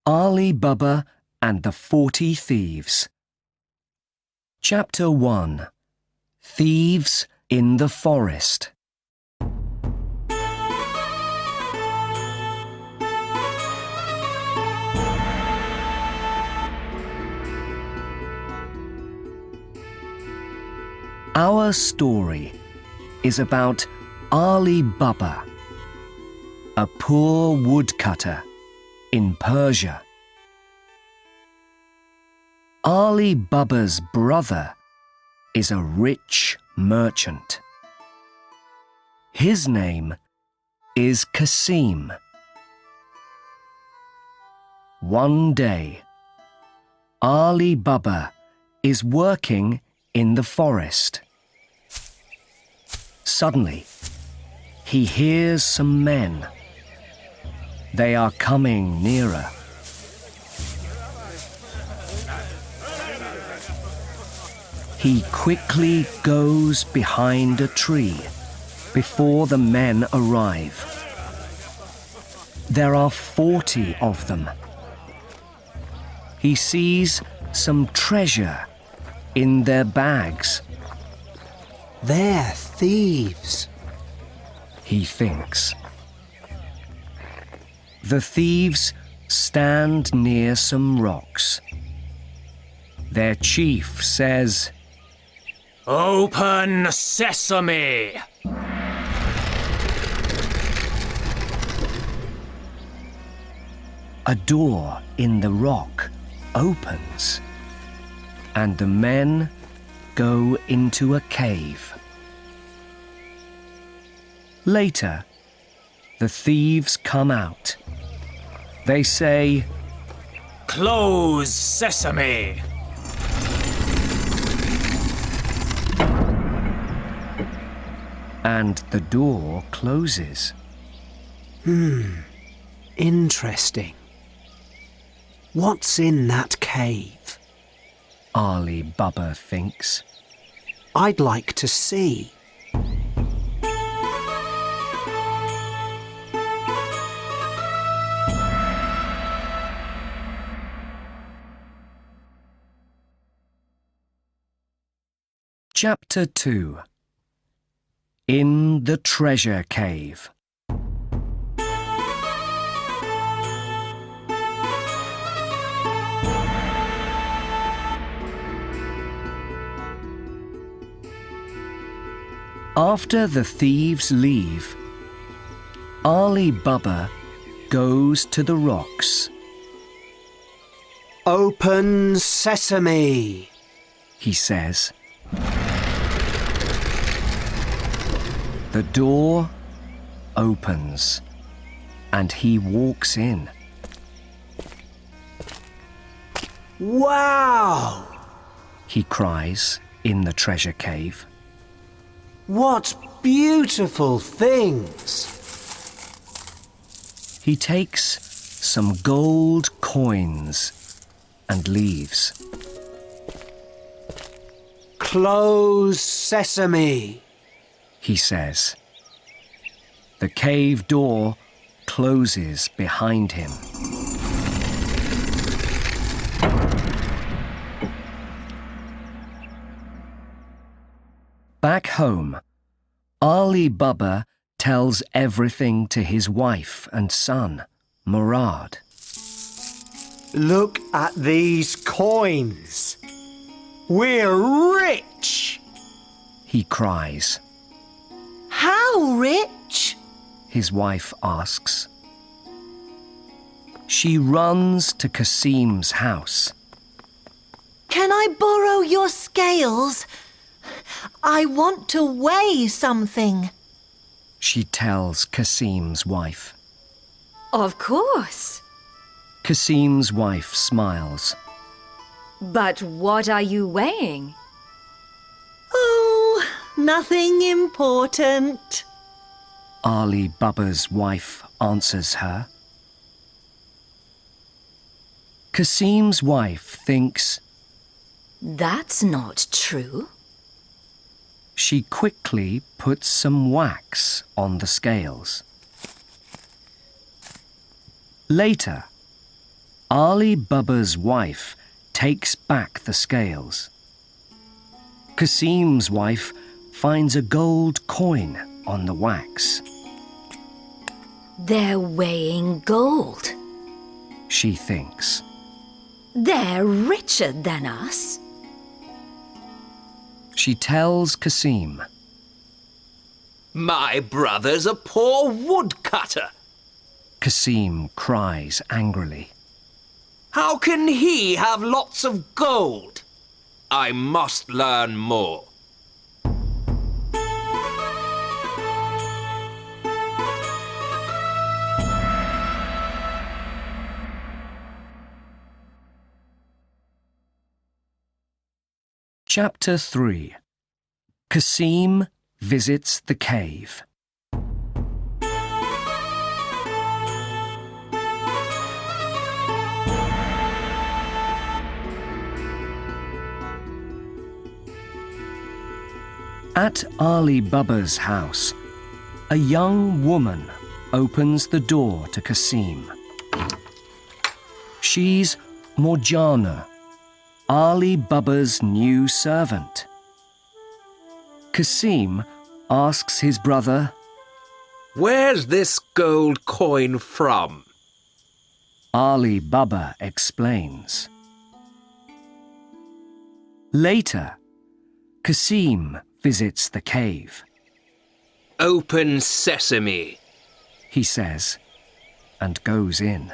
Alibaba and the 40 Thieves. Chapter 1. Thieves in the Forest. Our story is about Alibaba, a poor woodcutter in Persia. Alibaba's brother is a rich merchant. His name is Kasim. One day, Alibaba is working in the forest. Suddenly, he hears some men. They are coming nearer. He quickly goes behind a tree before the men arrive. There are 40 of them. He sees some treasure in their bags. They're thieves, he thinks. The thieves stand near some rocks. Their chief says, "Open sesame!" A door in the rock opens, and the men go into a cave. Later, the thieves come out. They say, "Close sesame!" and the door closes. Interesting. What's in that cave? Alibaba thinks. I'd like to see. Chapter 2. In the Treasure Cave. After the thieves leave, Alibaba goes to the rocks. Open sesame, he says. The door opens, and he walks in. Wow! He cries in the treasure cave. What beautiful things! He takes some gold coins and leaves. Close sesame, he says. The cave door closes behind him. Back home, Alibaba tells everything to his wife and son, Murad. Look at these coins. We're rich! He cries. How rich? His wife asks. She runs to Kasim's house. Can I borrow your scales? I want to weigh something. She tells Kasim's wife. Of course. Kasim's wife smiles. But what are you weighing? Oh, nothing important. Alibaba's wife answers her. Kasim's wife thinks, That's not true. She quickly puts some wax on the scales. Later, Alibaba's wife takes back the scales. Kasim's wife finds a gold coin on the wax. They're weighing gold. She thinks. They're richer than us. She tells Kasim. My brother's a poor woodcutter. Kasim cries angrily. How can he have lots of gold? I must learn more. Chapter 3. Kasim visits the cave. At Alibaba's house, a young woman opens the door to Kasim. She's Morjana, Alibaba's new servant. Kasim asks his brother, Where's this gold coin from? Alibaba explains. Later, Kasim visits the cave. Open sesame, He says, and goes in.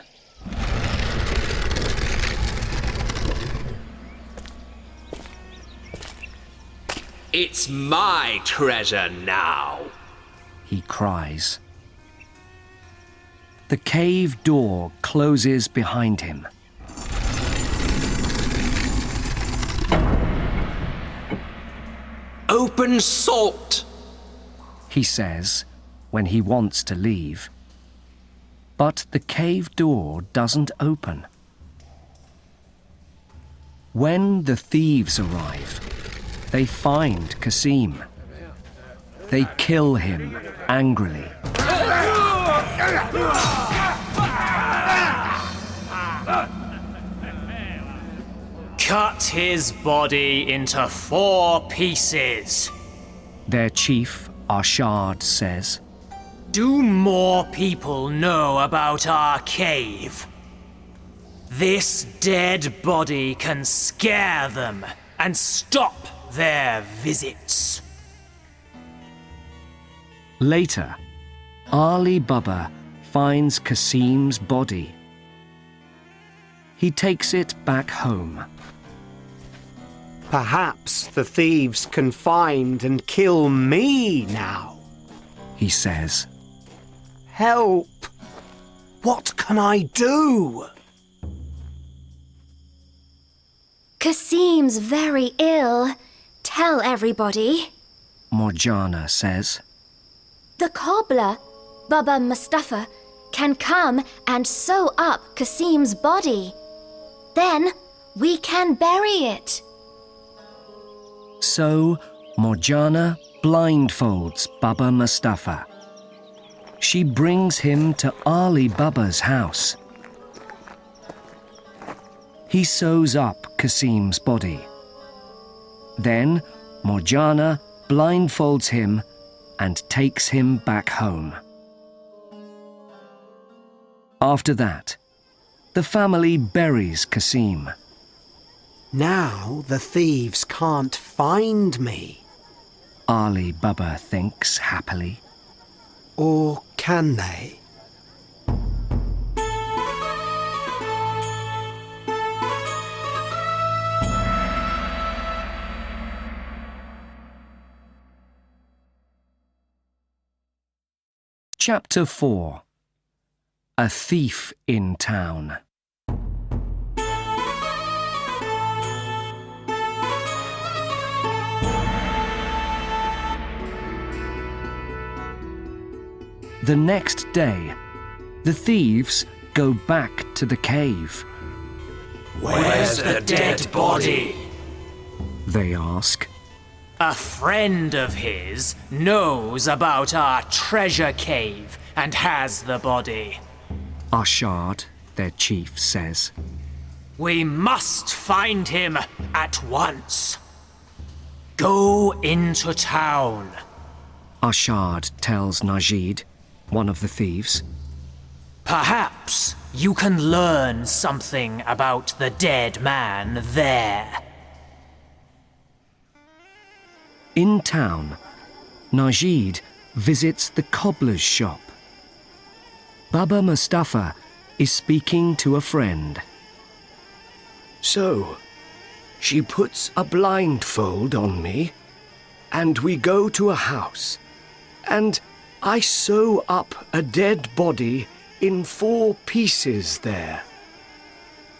It's my treasure now. He cries. The cave door closes behind him. Open salt. He says when he wants to leave. But the cave door doesn't open. When the thieves arrive, they find Kasim. They kill him angrily. Cut his body into 4 pieces. Their chief, Arshad, says. Do more people know about our cave? This dead body can scare them and stop their visits. Later, Alibaba finds Kasim's body. He takes it back home. Perhaps the thieves can find and kill me now. He says. Help! What can I do? Kasim's very ill. Tell everybody. Morjana says. The cobbler, Baba Mustafa, can come and sew up Kasim's body. Then we can bury it. So Morjana blindfolds Baba Mustafa. She brings him to Alibaba's house. He sews up Kasim's body. Then Morjana blindfolds him and takes him back home. After that, the family buries Kasim. Now the thieves can't find me. Alibaba thinks happily. Or can they? Chapter 4. A Thief in Town. The next day, the thieves go back to the cave. Where's the dead body? They ask. A friend of his knows about our treasure cave and has the body. Arshad their chief says. We must find him at once. Go into town. Arshad tells Najid, one of the thieves. Perhaps you can learn something about the dead man there. In town, Najid visits the cobbler's shop. Baba Mustafa is speaking to a friend. So, she puts a blindfold on me, and we go to a house, and I sew up a dead body in 4 pieces there,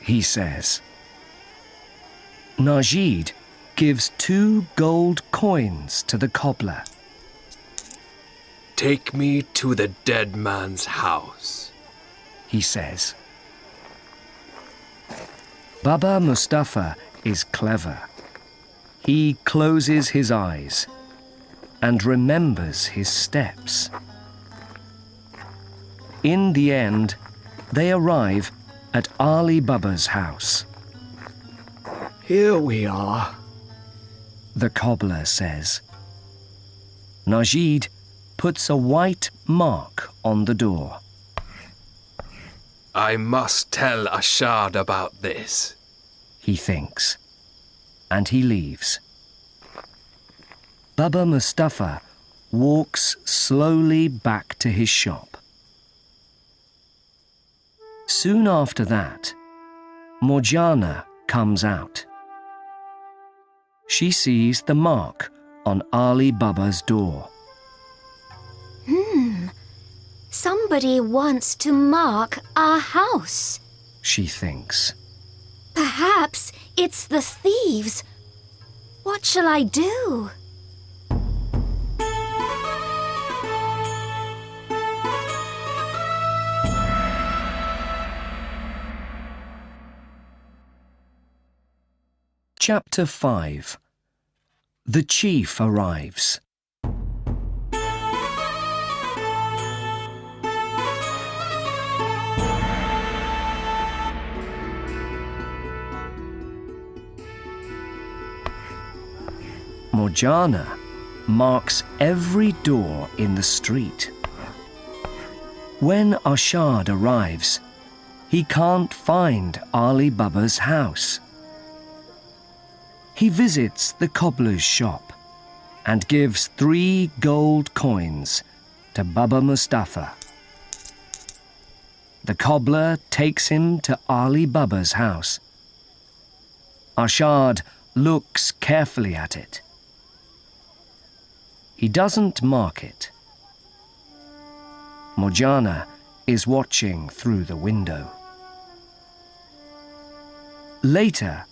he says. Najid gives 2 gold coins to the cobbler. Take me to the dead man's house, he says. Baba Mustafa is clever. He closes his eyes and remembers his steps. In the end, they arrive at Ali Baba's house. Here we are, the cobbler says. Najid puts a white mark on the door. I must tell Arshad about this, he thinks, and he leaves. Baba Mustafa walks slowly back to his shop. Soon after that, Morjana comes out. She sees the mark on Ali Baba's door. Somebody wants to mark our house. She thinks. Perhaps it's the thieves. What shall I do? Chapter 5. The chief arrives. Morjana marks every door in the street. When Arshad arrives, he can't find Ali Baba's house. He visits the cobbler's shop and gives 3 gold coins to Baba Mustafa. The cobbler takes him to Ali Baba's house. Arshad looks carefully at it. He doesn't mark it. Morjana is watching through the window. Later,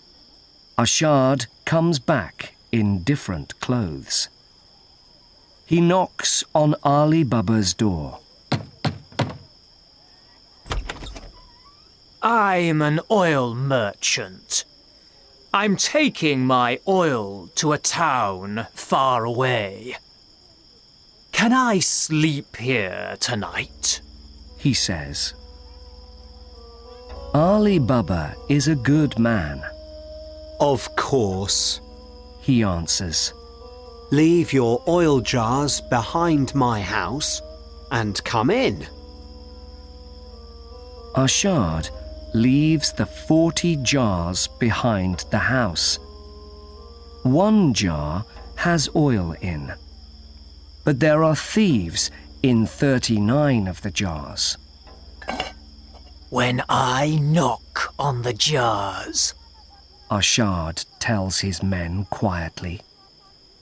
Arshad comes back in different clothes. He knocks on Ali Baba's door. I'm an oil merchant. I'm taking my oil to a town far away. Can I sleep here tonight? He says. Ali Baba is a good man. Of course. He answers. Leave your oil jars behind my house and come in. Arshad leaves the 40 jars behind the house. 1 jar has oil in, but there are thieves in 39 of the jars. When I knock on the jars, Arshad tells his men quietly,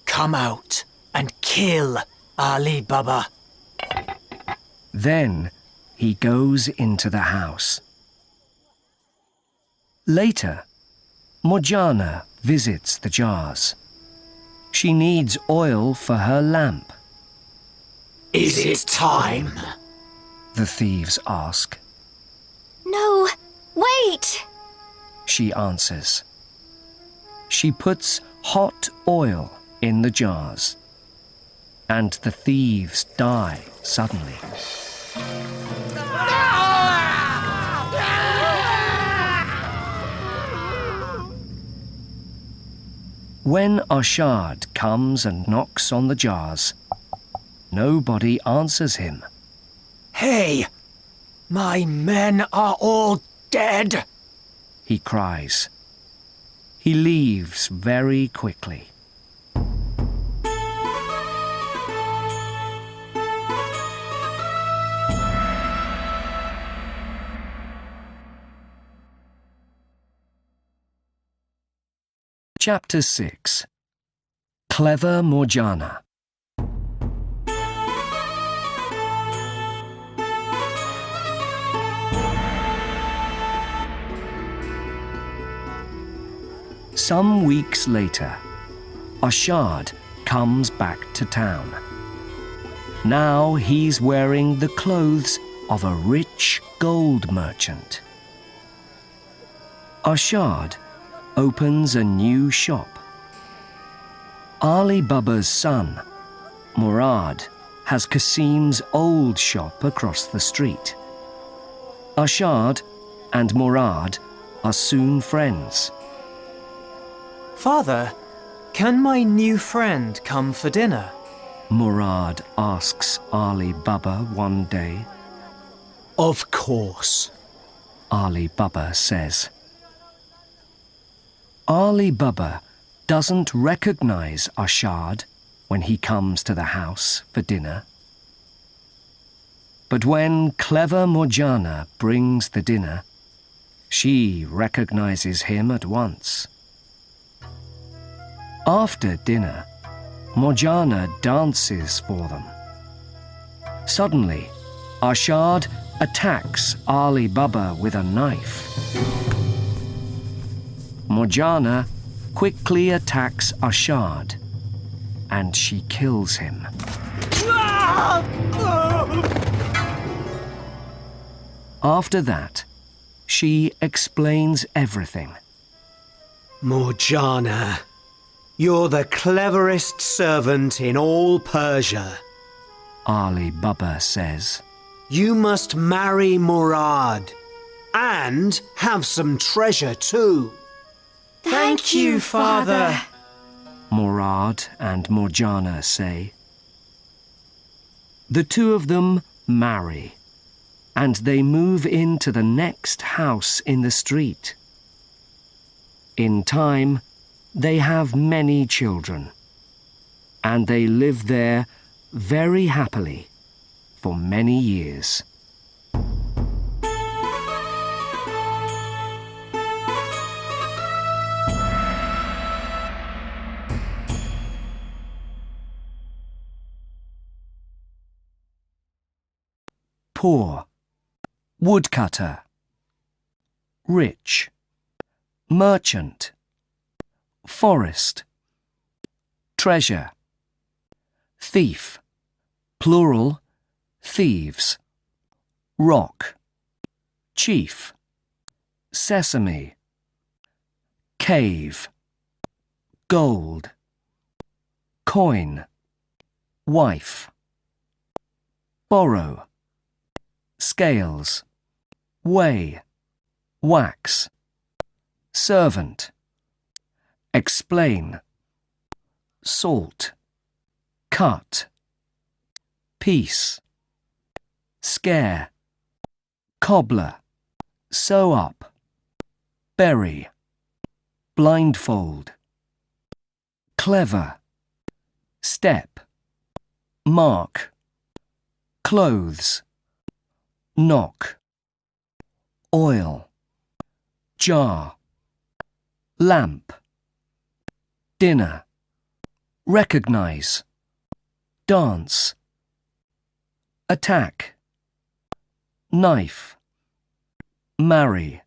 come out and kill Ali Baba. Then he goes into the house. Later, Morjana visits the jars. She needs oil for her lamp. Is it time? The thieves ask. No, wait! She answers. She puts hot oil in the jars, and the thieves die suddenly. When Arshad comes and knocks on the jars, nobody answers him. Hey! My men are all dead! He cries. He leaves very quickly. Chapter 6. Clever Morjana. Some weeks later, Arshad comes back to town. Now he's wearing the clothes of a rich gold merchant. Arshad opens a new shop. Alibaba's son, Murad, has Kasim's old shop across the street. Arshad and Murad are soon friends. Father, can my new friend come for dinner? Murad asks Ali Baba one day. Of course. Ali Baba says. Ali Baba doesn't recognize Arshad when he comes to the house for dinner. But when clever Morjana brings the dinner, she recognizes him at once. After dinner, Morjana dances for them. Suddenly, Arshad attacks Ali Baba with a knife. Morjana quickly attacks Arshad, and she kills him. After that, she explains everything. Morjana, you're the cleverest servant in all Persia. Ali Baba says. You must marry Murad and have some treasure too. Thank you, Father. Murad and Morjana say. The two of them marry, and they move into the next house in the street. In time, they have many children, and they live there very happily for many years. Poor, woodcutter, rich, merchant, forest, treasure, thief, plural, thieves, rock, chief, sesame, cave, gold, coin, wife, borrow, scales, weigh, wax, servant, explain, salt, cut, piece, scare, cobbler, sew up, bury, blindfold, clever, step, mark, clothes, knock, oil, jar, lamp, dinner, recognize, dance, attack, knife, marry,